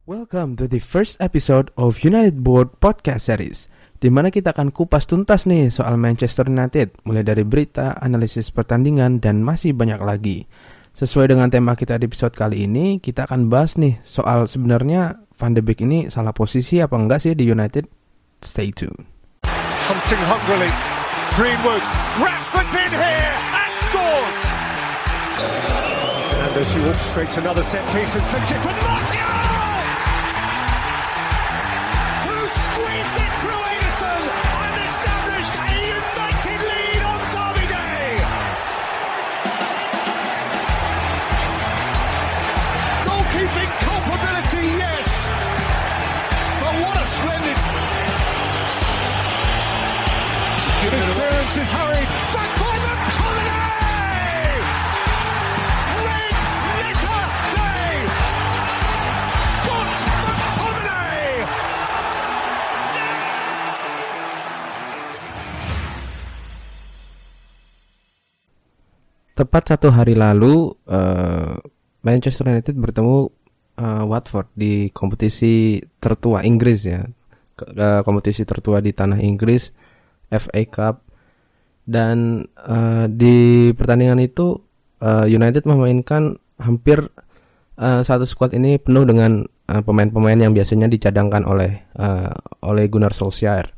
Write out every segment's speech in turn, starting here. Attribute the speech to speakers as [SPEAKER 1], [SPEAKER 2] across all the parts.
[SPEAKER 1] Welcome to the first episode of United Board Podcast Series, di mana kita akan kupas tuntas nih soal Manchester United, mulai dari berita, analisis pertandingan, dan masih banyak lagi. Sesuai dengan tema kita di episode kali ini, kita akan bahas nih soal sebenarnya Van de Beek ini salah posisi apa enggak sih di United. Stay tuned.
[SPEAKER 2] Hunting hungrily, Greenwood, Rashford's in here and scores! Fernandes who orchestrates another set piece and flicks it for Martial! Squeezed it through Ederson and established a United lead on Derby Day. Goalkeeping culpability, yes, but what a splendid. His clearance is hurried back by McTominay. Red letter day. Scott McTominay.
[SPEAKER 1] Tepat satu hari lalu, Manchester United bertemu Watford di kompetisi tertua Inggris ya, kompetisi tertua di tanah Inggris, FA Cup. Dan di pertandingan itu United memainkan hampir satu skuad ini penuh dengan pemain-pemain yang biasanya dicadangkan oleh Gunnar Solskjaer,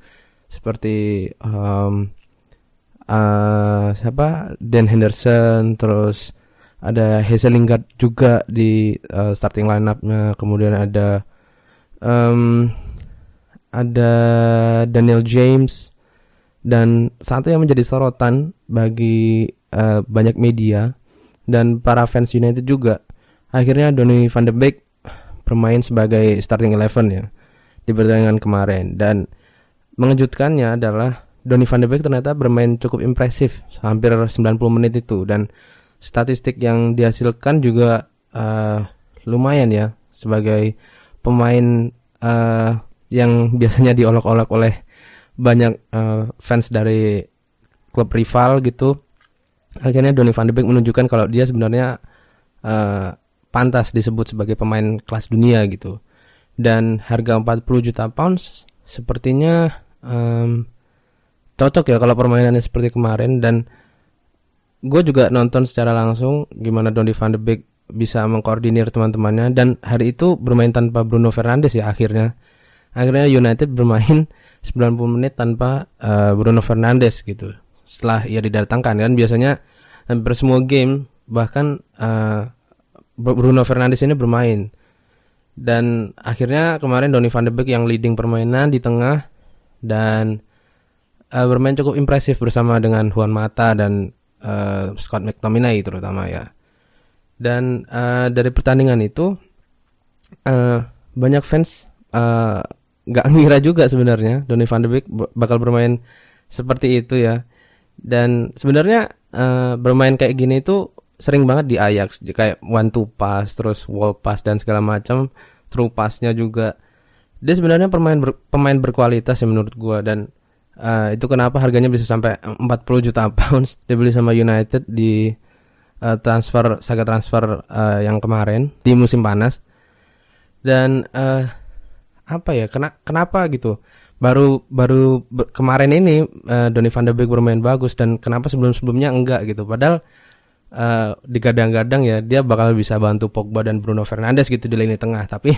[SPEAKER 1] seperti Dan Henderson, terus ada Jesse Lingard juga di starting line-up-nya, kemudian ada Daniel James, dan satu yang menjadi sorotan bagi banyak media dan para fans United juga, akhirnya Donny van de Beek bermain sebagai starting 11 ya di pertandingan kemarin. Dan mengejutkannya adalah Donny van de Beek ternyata bermain cukup impresif, hampir 90 menit itu, dan statistik yang dihasilkan juga lumayan ya, sebagai pemain yang biasanya diolok-olok oleh banyak fans dari klub rival gitu. Akhirnya Donny van de Beek menunjukkan kalau dia sebenarnya pantas disebut sebagai pemain kelas dunia gitu. Dan harga 40 juta pounds sepertinya cocok ya kalau permainannya seperti kemarin. Dan gue juga nonton secara langsung gimana Donny van de Beek bisa mengkoordinir teman-temannya, dan hari itu bermain tanpa Bruno Fernandes ya. Akhirnya United bermain 90 menit tanpa Bruno Fernandes gitu, setelah ia didatangkan. Kan biasanya hampir semua game bahkan Bruno Fernandes ini bermain. Dan akhirnya kemarin Donny van de Beek yang leading permainan di tengah, dan bermain cukup impresif bersama dengan Juan Mata dan Scott McTominay terutama ya. Dan dari pertandingan itu banyak fans gak ngira juga sebenarnya Donny van de Beek bakal bermain seperti itu ya. Dan sebenarnya bermain kayak gini itu sering banget di Ajax, kayak one two pass, terus wall pass dan segala macam, through pass-nya juga. Dia sebenarnya pemain berkualitas ya menurut gua. Dan itu kenapa harganya bisa sampai 40 juta pounds dibeli sama United di saga transfer yang kemarin di musim panas. Dan kenapa gitu baru kemarin ini Donny van de Beek bermain bagus, dan kenapa sebelum-sebelumnya enggak gitu. Padahal digadang-gadang ya dia bakal bisa bantu Pogba dan Bruno Fernandes gitu di lini tengah, tapi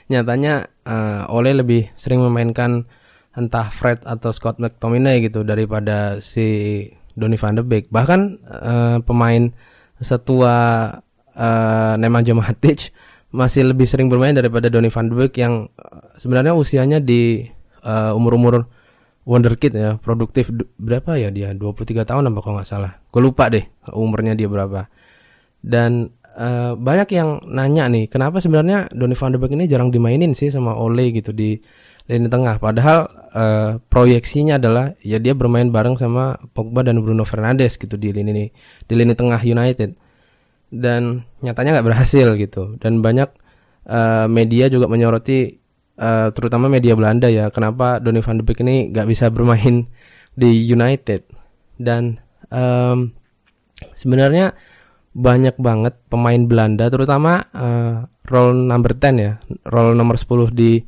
[SPEAKER 1] nyatanya Ole lebih sering memainkan entah Fred atau Scott McTominay gitu daripada si Donny van de Beek. Bahkan pemain setua Nemanja Matic masih lebih sering bermain daripada Donny van de Beek yang sebenarnya usianya di umur-umur wonderkid ya, produktif berapa ya dia, 23 tahun apa kalau nggak salah. Gue lupa deh umurnya dia berapa. Dan banyak yang nanya nih, kenapa sebenarnya Donny van de Beek ini jarang dimainin sih sama Ole gitu di lini tengah. Padahal proyeksinya adalah ya dia bermain bareng sama Pogba dan Bruno Fernandes gitu di lini tengah United. Dan nyatanya nggak berhasil gitu. Dan banyak media juga menyoroti, terutama media Belanda ya, kenapa Donny van de Beek ini nggak bisa bermain di United. Dan sebenarnya banyak banget pemain Belanda, terutama role number 10 ya, role nomor 10 di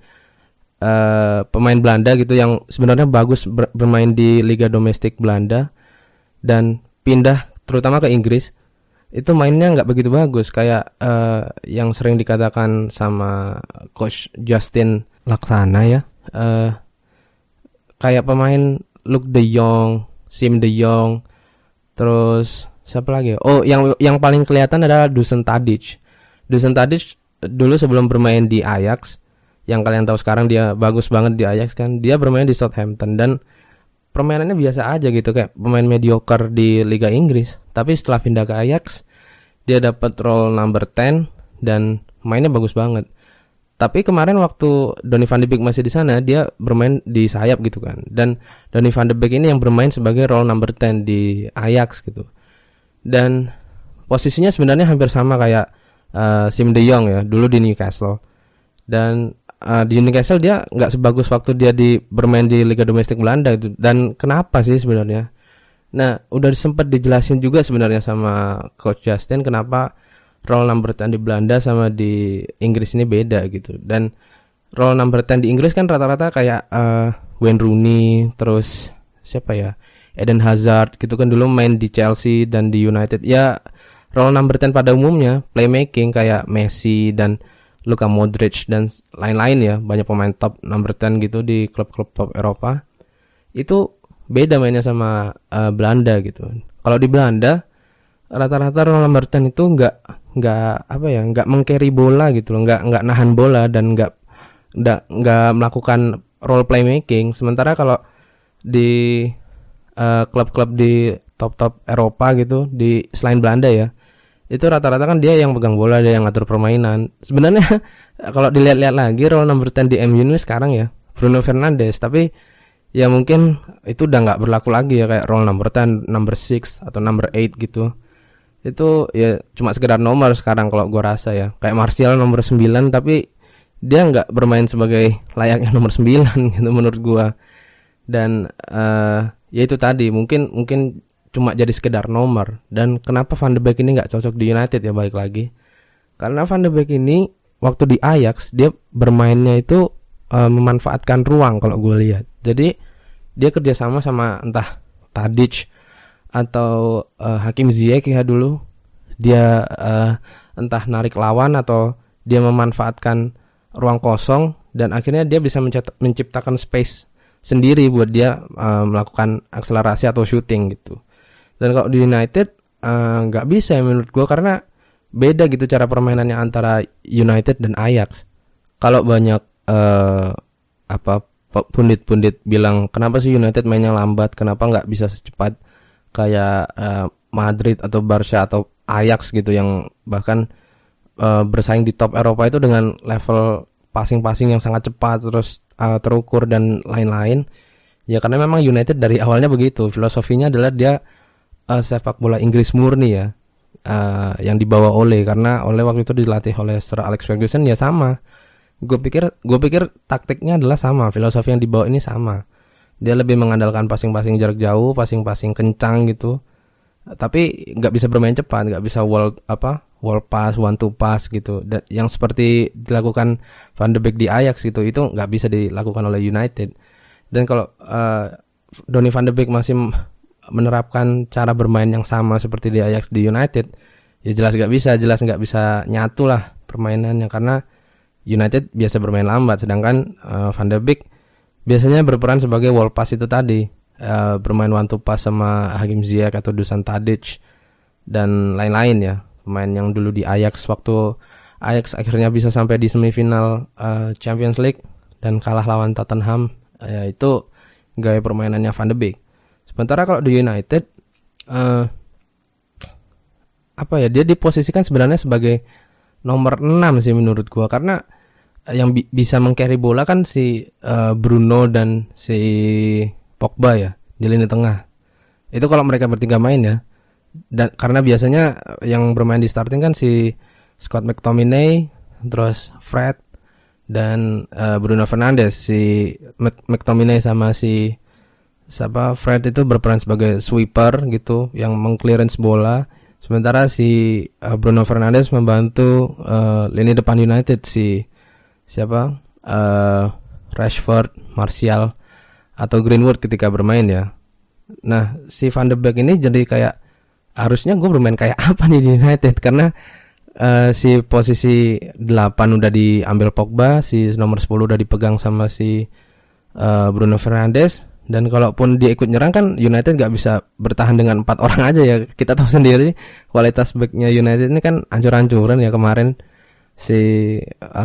[SPEAKER 1] pemain Belanda gitu yang sebenarnya bagus bermain di liga domestik Belanda dan pindah terutama ke Inggris. Itu mainnya nggak begitu bagus kayak yang sering dikatakan sama coach Justin Laksana ya, kayak pemain Luke De Jong, Sim De Jong, terus siapa lagi? Oh, yang paling kelihatan adalah Dusan Tadic. Dusan Tadic dulu sebelum bermain di Ajax, yang kalian tahu sekarang dia bagus banget di Ajax kan, dia bermain di Southampton dan permainannya biasa aja gitu kayak pemain mediocre di Liga Inggris. Tapi setelah pindah ke Ajax, dia dapat role number 10 dan mainnya bagus banget. Tapi kemarin waktu Donny van de Beek masih di sana, dia bermain di sayap gitu kan. Dan Donny van de Beek ini yang bermain sebagai role number 10 di Ajax gitu. Dan posisinya sebenarnya hampir sama kayak Sim De Jong ya, dulu di Newcastle. Dan di Newcastle dia nggak sebagus waktu dia bermain di Liga Domestik Belanda itu. Dan kenapa sih sebenarnya? Nah, udah sempat dijelasin juga sebenarnya sama Coach Justin kenapa role number 10 di Belanda sama di Inggris ini beda gitu. Dan role number 10 di Inggris kan rata-rata kayak Wayne Rooney, terus siapa ya? Eden Hazard gitu kan dulu main di Chelsea dan di United. Ya, role number 10 pada umumnya playmaking kayak Messi dan Luka Modric dan lain-lain ya, banyak pemain top number 10 gitu di klub-klub top Eropa. Itu beda mainnya sama Belanda gitu. Kalau di Belanda rata-rata role number 10 itu nggak meng-carry bola gitu loh, nggak nahan bola dan nggak melakukan role playmaking. Sementara kalau di klub-klub di top-top Eropa gitu, di selain Belanda ya, itu rata-rata kan dia yang pegang bola, dia yang ngatur permainan. Sebenarnya kalau dilihat-lihat lagi role number 10 di MU ini sekarang ya Bruno Fernandes, tapi ya mungkin itu udah nggak berlaku lagi ya kayak role number 10, number 6 atau number 8 gitu. Itu ya cuma sekedar nomor sekarang kalau gua rasa ya. Kayak Martial nomor 9 tapi dia nggak bermain sebagai layaknya nomor 9 gitu menurut gua. Dan ya itu tadi mungkin cuma jadi sekedar nomor. Dan kenapa Van de Beek ini nggak cocok di United ya, balik lagi karena Van de Beek ini waktu di Ajax dia bermainnya itu memanfaatkan ruang kalau gue lihat. Jadi dia kerjasama sama entah Tadic atau Hakim Ziyech ya dulu. Dia entah narik lawan atau dia memanfaatkan ruang kosong dan akhirnya dia bisa menciptakan space sendiri buat dia melakukan akselerasi atau shooting gitu. Dan kalau di United nggak bisa ya menurut gue karena beda gitu cara permainannya antara United dan Ajax. Kalau banyak pundit-pundit bilang kenapa sih United mainnya lambat, kenapa nggak bisa secepat kayak Madrid atau Barca atau Ajax gitu yang bahkan bersaing di top Eropa itu dengan level passing-passing yang sangat cepat terus terukur dan lain-lain. Ya karena memang United dari awalnya begitu, filosofinya adalah dia sepak bola Inggris murni ya, yang dibawa karena waktu itu dilatih oleh Sir Alex Ferguson ya sama. Gue pikir taktiknya adalah sama, filosofi yang dibawa ini sama. Dia lebih mengandalkan passing-passing jarak jauh, passing-passing kencang gitu. Tapi nggak bisa bermain cepat, nggak bisa wall pass, one to pass gitu. Dan yang seperti dilakukan Van de Beek di Ajax gitu, itu nggak bisa dilakukan oleh United. Dan kalau Donny van de Beek masih menerapkan cara bermain yang sama seperti di Ajax di United, ya jelas nggak bisa nyatu lah permainannya karena United biasa bermain lambat, sedangkan Van de Beek biasanya berperan sebagai wall pass itu tadi, bermain one to pass sama Hakim Ziyech atau Dusan Tadic dan lain-lain ya, pemain yang dulu di Ajax waktu Ajax akhirnya bisa sampai di semifinal Champions League dan kalah lawan Tottenham, ya itu gaya permainannya Van de Beek. Sementara kalau di United dia diposisikan sebenarnya sebagai nomor 6 sih menurut gua karena yang bisa meng-carry bola kan si Bruno dan si Pogba ya di lini tengah. Itu kalau mereka bertiga main ya. Dan karena biasanya yang bermain di starting kan si Scott McTominay, terus Fred dan Bruno Fernandes. Si McTominay sama Fred itu berperan sebagai sweeper gitu yang meng-clearance bola. Sementara si Bruno Fernandes membantu lini depan United, si siapa? Rashford, Martial atau Greenwood ketika bermain ya. Nah, si Van de Beek ini jadi kayak harusnya gue bermain kayak apa nih di United, karena si posisi 8 udah diambil Pogba, si nomor 10 udah dipegang sama si Bruno Fernandes, dan kalaupun dia ikut nyerang kan United gak bisa bertahan dengan 4 orang aja ya. Kita tahu sendiri kualitas backnya United ini kan ancur-ancuran ya. Kemarin si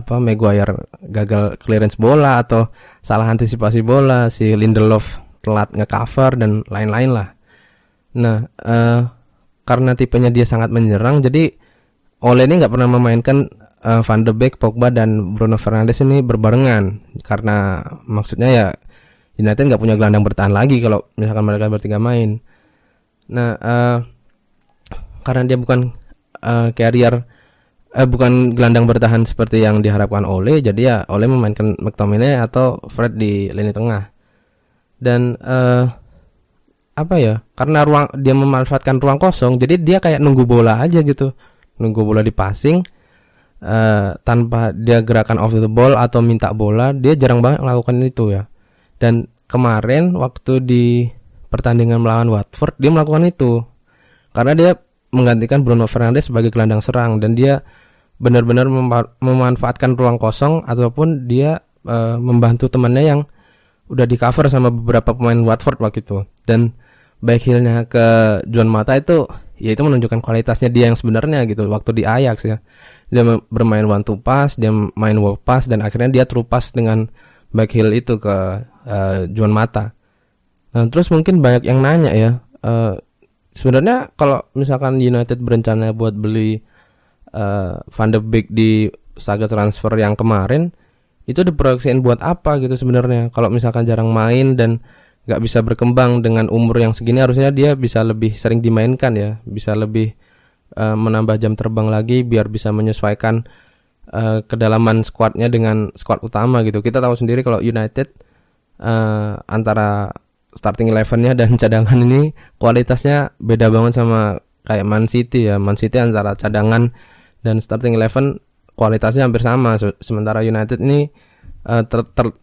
[SPEAKER 1] Maguire gagal clearance bola atau salah antisipasi bola, si Lindelof telat nge-cover dan lain-lain lah. Nah, karena tipenya dia sangat menyerang, jadi Ole ini nggak pernah memainkan Van de Beek, Pogba dan Bruno Fernandes ini berbarengan, karena maksudnya ya United nggak punya gelandang bertahan lagi kalau misalkan mereka bertiga main. Nah, karena dia bukan bukan gelandang bertahan seperti yang diharapkan Ole, jadi ya Ole memainkan McTominay atau Fred di lini tengah. Dan karena dia memanfaatkan ruang kosong, jadi dia kayak nunggu bola aja gitu, nunggu bola di passing, tanpa dia gerakan off the ball atau minta bola, dia jarang banget melakukan itu ya. Dan kemarin waktu di pertandingan melawan Watford dia melakukan itu, karena dia menggantikan Bruno Fernandes sebagai gelandang serang, dan dia benar-benar memanfaatkan ruang kosong ataupun dia membantu temannya yang udah di cover sama beberapa pemain Watford waktu itu. Dan back heel-nya ke Juan Mata itu ya itu menunjukkan kualitasnya dia yang sebenarnya gitu waktu di Ajax ya. Dia bermain one to pass, dia main walk pass, dan akhirnya dia through pass dengan back heel itu ke Juan Mata. Nah, terus mungkin banyak yang nanya ya, sebenarnya kalau misalkan United berencana buat beli Van de Beek di saga transfer yang kemarin, itu diproyeksiin buat apa gitu sebenarnya. Kalau misalkan jarang main dan gak bisa berkembang dengan umur yang segini, harusnya dia bisa lebih sering dimainkan ya, bisa lebih menambah jam terbang lagi biar bisa menyesuaikan kedalaman skuadnya dengan skuad utama gitu. Kita tahu sendiri kalau United antara starting 11-nya dan cadangan ini kualitasnya beda banget sama kayak Man City ya. Man City antara cadangan dan starting 11 kualitasnya hampir sama, sementara United ini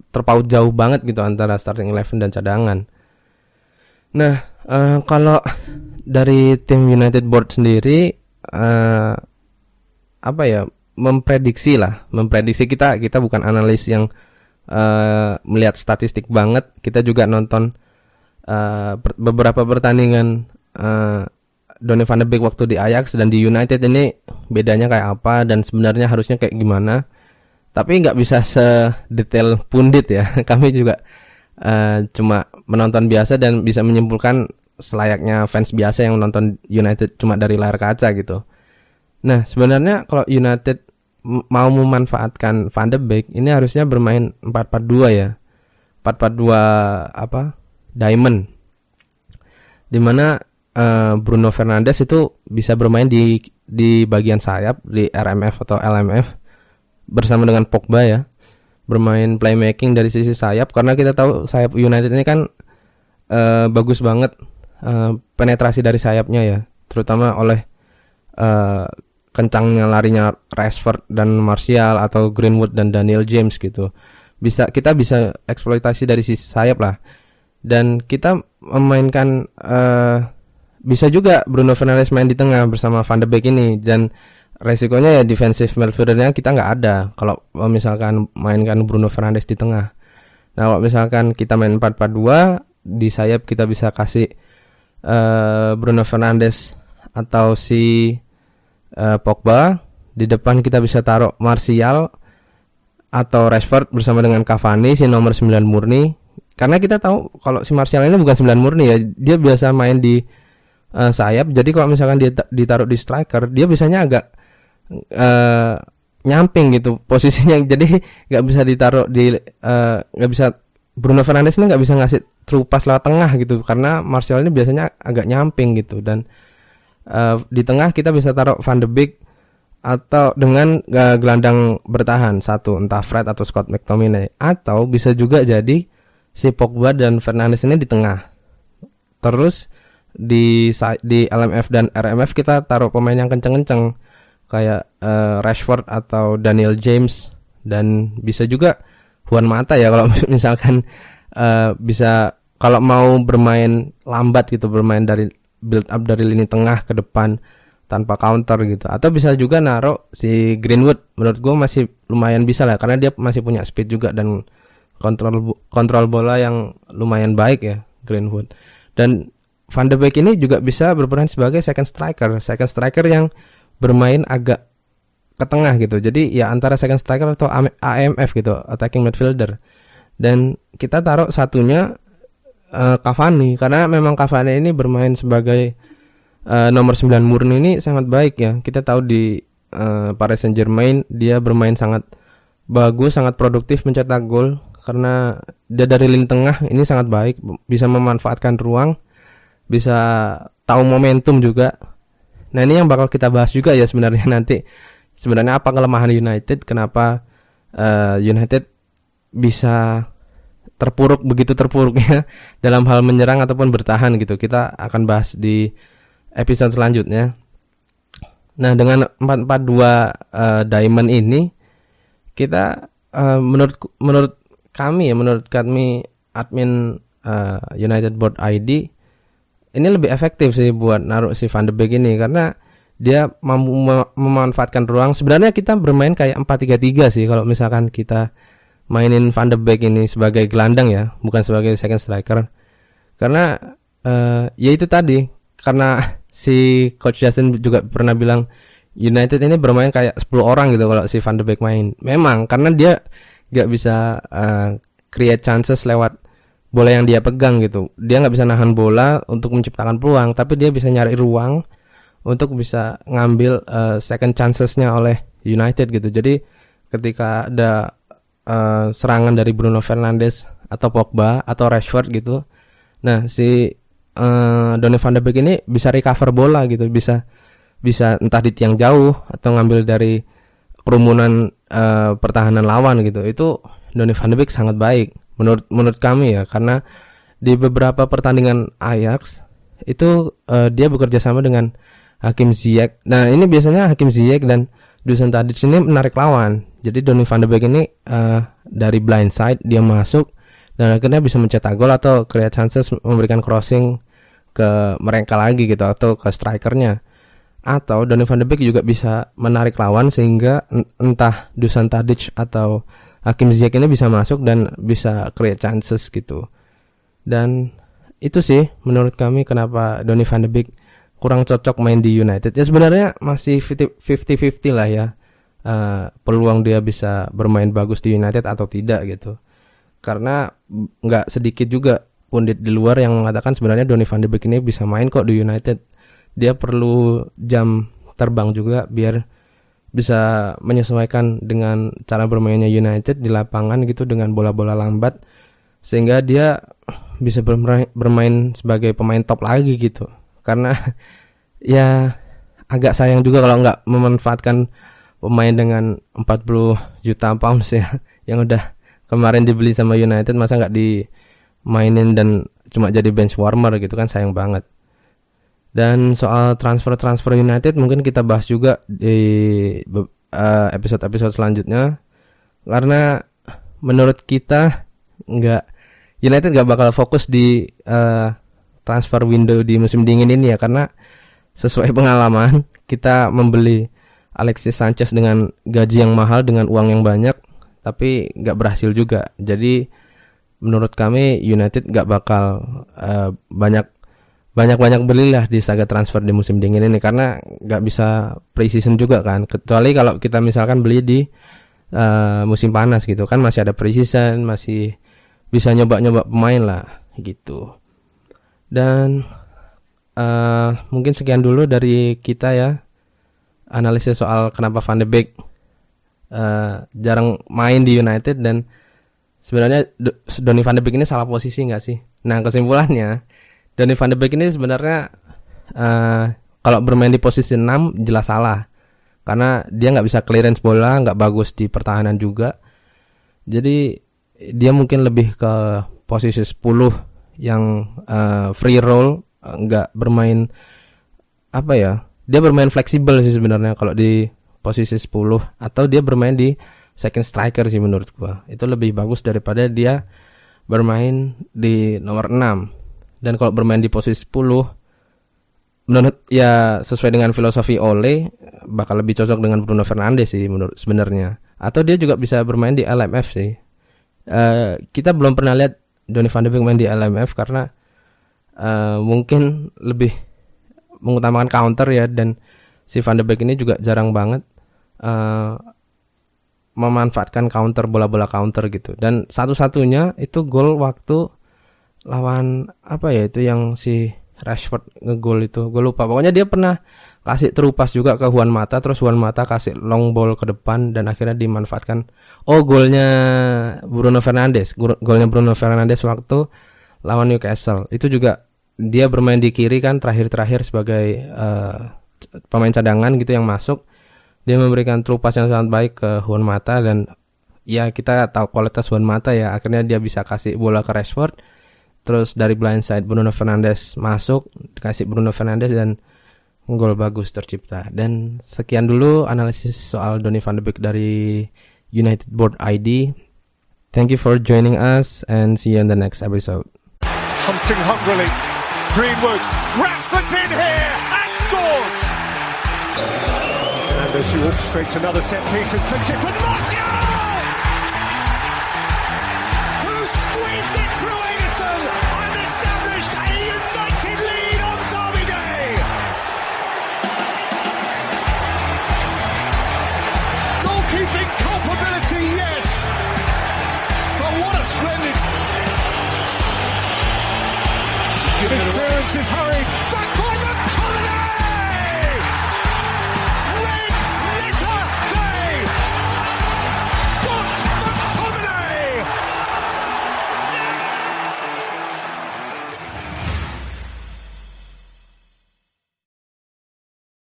[SPEAKER 1] terpaut jauh banget gitu antara starting 11 dan cadangan. Nah, kalau dari tim United Board sendiri memprediksi kita bukan analis yang melihat statistik banget. Kita juga nonton beberapa pertandingan Donny van de Beek waktu di Ajax dan di United ini bedanya kayak apa dan sebenarnya harusnya kayak gimana. Tapi nggak bisa sedetail pundit ya. Kami juga cuma menonton biasa dan bisa menyimpulkan selayaknya fans biasa yang menonton United cuma dari layar kaca gitu. Nah, sebenarnya kalau United mau memanfaatkan Van de Beek ini harusnya bermain 4-4-2 ya. 4-4-2 Diamond. Dimana Bruno Fernandes itu bisa bermain di bagian sayap, di RMF atau LMF bersama dengan Pogba ya, bermain playmaking dari sisi sayap, karena kita tahu sayap United ini kan bagus banget penetrasi dari sayapnya ya, terutama oleh kencangnya larinya Rashford dan Martial atau Greenwood dan Daniel James gitu. Kita bisa eksploitasi dari sisi sayap lah, dan kita memainkan bisa juga Bruno Fernandes main di tengah bersama Van de Beek ini, dan resikonya ya defensive midfielder-nya kita nggak ada kalau misalkan mainkan Bruno Fernandes di tengah. Nah, kalau misalkan kita main 4-4-2, di sayap kita bisa kasih Bruno Fernandes atau si Pogba, di depan kita bisa taruh Martial atau Rashford bersama dengan Cavani, si nomor 9 murni. Karena kita tahu kalau si Martial ini bukan 9 murni ya, dia biasa main di sayap. Jadi kalau misalkan dia ditaruh di striker, dia biasanya agak nyamping gitu posisinya. Jadi nggak bisa ditaruh di nggak bisa, Bruno Fernandes ini nggak bisa ngasih through pass lewat tengah gitu, karena Martial ini biasanya agak nyamping gitu. Dan di tengah kita bisa taruh Van de Beek atau dengan gelandang bertahan satu, entah Fred atau Scott McTominay, atau bisa juga jadi si Pogba dan Fernandes ini di tengah. Terus di LMF dan RMF kita taruh pemain yang kenceng-kenceng kayak Rashford atau Daniel James, dan bisa juga Juan Mata ya kalau misalkan bisa, kalau mau bermain lambat gitu, bermain dari build up dari lini tengah ke depan tanpa counter gitu. Atau bisa juga naruh si Greenwood, menurut gue masih lumayan bisa lah karena dia masih punya speed juga dan kontrol bola yang lumayan baik ya Greenwood. Dan Van de Beek ini juga bisa berperan sebagai second striker yang bermain agak ke tengah gitu. Jadi ya antara second striker atau AMF gitu, attacking midfielder. Dan kita taruh satunya Cavani, karena memang Cavani ini bermain sebagai nomor 9 murni ini sangat baik ya. Kita tahu di Paris Saint-Germain dia bermain sangat bagus, sangat produktif mencetak gol karena dia dari lini tengah ini sangat baik, bisa memanfaatkan ruang, bisa tahu momentum juga. Nah, ini yang bakal kita bahas juga ya sebenarnya nanti. Sebenarnya apa kelemahan United, kenapa United bisa begitu terpuruknya dalam hal menyerang ataupun bertahan gitu. Kita akan bahas di episode selanjutnya. Nah, dengan 4-4-2 Diamond ini kita menurut kami admin United Board ID ini lebih efektif sih buat naruh si Van de Beek ini karena dia mampu memanfaatkan ruang. Sebenarnya kita bermain kayak 4-3-3 sih kalau misalkan kita mainin Van de Beek ini sebagai gelandang ya, bukan sebagai second striker. Karena ya itu tadi, karena si Coach Justin juga pernah bilang United ini bermain kayak 10 orang gitu kalau si Van de Beek main. Memang karena dia gak bisa create chances lewat bola yang dia pegang gitu. Dia gak bisa nahan bola untuk menciptakan peluang, tapi dia bisa nyari ruang untuk bisa ngambil second chancesnya oleh United gitu. Jadi ketika ada serangan dari Bruno Fernandes atau Pogba atau Rashford gitu, nah si Donny van de Beek ini bisa recover bola gitu, bisa entah di tiang jauh atau ngambil dari kerumunan pertahanan lawan gitu. Itu Donny van de Beek sangat baik menurut kami ya, karena di beberapa pertandingan Ajax itu dia bekerja sama dengan Hakim Ziyech. Nah, ini biasanya Hakim Ziyech dan Dusan Tadic ini menarik lawan. Jadi Donny van de Beek ini dari blind side dia masuk dan akhirnya bisa mencetak gol atau create chances, memberikan crossing ke mereka lagi gitu atau ke strikernya. Atau Donny van de Beek juga bisa menarik lawan sehingga entah Dusan Tadic atau Hakim Ziyech ini bisa masuk dan bisa create chances gitu. Dan itu sih menurut kami kenapa Donny van de Beek kurang cocok main di United. Ya sebenarnya masih 50-50 lah ya. Peluang dia bisa bermain bagus di United atau tidak gitu. Karena nggak sedikit juga pundit di luar yang mengatakan sebenarnya Donny van de Beek ini bisa main kok di United. Dia perlu jam terbang juga biar bisa menyesuaikan dengan cara bermainnya United di lapangan gitu dengan bola-bola lambat, sehingga dia bisa bermain sebagai pemain top lagi gitu. Karena ya agak sayang juga kalau nggak memanfaatkan pemain dengan 40 juta pounds ya yang udah kemarin dibeli sama United, masa nggak dimainin dan cuma jadi bench warmer gitu kan, sayang banget. Dan soal transfer United mungkin kita bahas juga di episode selanjutnya, karena menurut kita United nggak bakal fokus di transfer window di musim dingin ini ya, karena sesuai pengalaman kita membeli Alexis Sanchez dengan gaji yang mahal dengan uang yang banyak tapi nggak berhasil juga. Jadi menurut kami United nggak bakal banyak belilah di saga transfer di musim dingin ini, karena nggak bisa pre-season juga kan, kecuali kalau kita misalkan beli di musim panas gitu kan, masih ada pre-season, masih bisa nyoba pemain lah gitu. Dan mungkin sekian dulu dari kita ya, analisis soal kenapa Van de Beek jarang main di United dan sebenarnya Donny van de Beek ini salah posisi nggak sih? Nah, kesimpulannya Donny van de Beek ini sebenarnya kalau bermain di posisi 6 jelas salah, karena dia nggak bisa clearance bola, nggak bagus di pertahanan juga. Jadi dia mungkin lebih ke posisi 10 yang free roll nggak bermain apa ya? Dia bermain fleksibel sih sebenarnya kalau di posisi 10 atau dia bermain di second striker sih menurut gua. Itu lebih bagus daripada dia bermain di nomor 6. Dan kalau bermain di posisi 10 menurut ya sesuai dengan filosofi Ole bakal lebih cocok dengan Bruno Fernandes sih menurut sebenarnya. Atau dia juga bisa bermain di LMF sih. Kita belum pernah lihat Donny van de Beek main di LMF karena mungkin lebih mengutamakan counter ya, dan si Van de Beek ini juga jarang banget memanfaatkan counter, bola-bola counter gitu. Dan satu-satunya itu gol waktu lawan apa ya itu yang si Rashford ngegol itu, gue lupa. Pokoknya dia pernah kasih terupas juga ke Juan Mata, terus Juan Mata kasih long ball ke depan dan akhirnya dimanfaatkan. Oh, golnya Bruno Fernandes, golnya Bruno Fernandes waktu lawan Newcastle. Itu juga dia bermain di kiri kan terakhir-terakhir sebagai pemain cadangan gitu yang masuk. Dia memberikan terupas yang sangat baik ke Juan Mata dan ya kita tahu kualitas Juan Mata ya. Akhirnya dia bisa kasih bola ke Rashford. Terus dari blindside Bruno Fernandes masuk, dikasih Bruno Fernandes dan gol bagus tercipta. Dan sekian dulu analisis soal Donny van de Beek dari United Board ID. Thank you for joining us and see you in the next episode.
[SPEAKER 2] Hunting hungrily. Greenwood. Rashford's in here and scores! Fernandes who orchestrates another set piece and flicks it for Martial! Who squeezed it through Ederson and established a United lead on Derby Day! Goalkeeping culpability, yes! But what a splendid... His clearance is hurried.